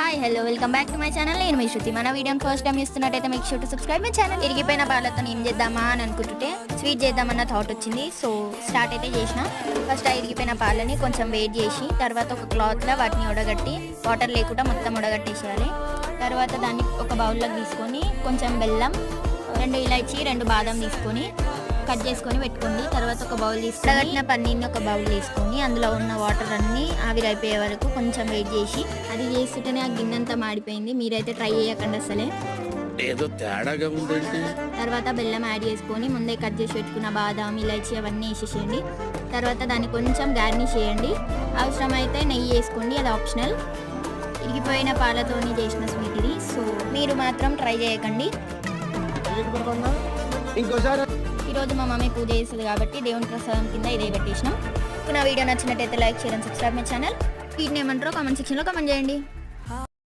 Hi hello welcome back to my channel. నేను మీ శృతి. మన వీడియోని ఫస్ట్ టైం చూస్తున్నట్టయితే మీకు sure to subscribe my channel. ఇరిగిపోయిన పాలతో ఏం చేద్దామా అని అనుకుంటుంటే స్వీట్ చేద్దామన్న థాట్ వచ్చింది. సో స్టార్ట్ అయితే చేసిన. ఫస్ట్ ఆ ఇరిగిపోయిన పాలని కొంచెం వెయిట్ చేసి తర్వాత ఒక క్లాత్లో వాటిని ఉడగట్టి వాటర్ లేకుండా మొత్తం ఉడగట్టేసేయాలి. తర్వాత దాన్ని ఒక బౌల్లోకి తీసుకొని కొంచెం బెల్లం, 2 ఇలాచి, 2 బాదం తీసుకొని కట్ చేసుకొని పెట్టుకోండి. తర్వాత ఒక బౌల్ తీసుకొని ఉడగట్టిన పన్నీర్ని ఒక బౌల్ తీసుకొని అందులో ఉన్న వాటర్ అన్నీ ఆవిరైపోయే వరకు కొంచెం వెయిట్ చేసి అది చేస్తుంటేనే ఆ గిన్నె అంతా మాడిపోయింది. మీరైతే ట్రై చేయకండి అసలే, ఏదో తేడాగా ఉందండి. తర్వాత బెల్లం యాడ్ చేసుకొని ముందే కట్ చేసి పెట్టుకున్న బాదం, ఇలాచి అవన్నీ వేసేసేయండి. తర్వాత దాన్ని కొంచెం గార్నిష్ చేయండి. అవసరమైతే నెయ్యి వేసుకోండి, అది ఆప్షనల్. ఇరిగిపోయిన పాలతోని చేసిన స్వీట్ ఇది. సో మీరు మాత్రం ట్రై చేయకండి. ఈరోజు మా మమ్మీ పూజ చేస్తుంది కాబట్టి దేవుని ప్రసాదం కింద ఇదే పెట్టేసినాం. నా వీడియో నచ్చినట్టయితే like, share and subscribe my channel. వీటిని ఏమంటారో కామెంట్ సెక్షన్లో కామెంట్ చేయండి.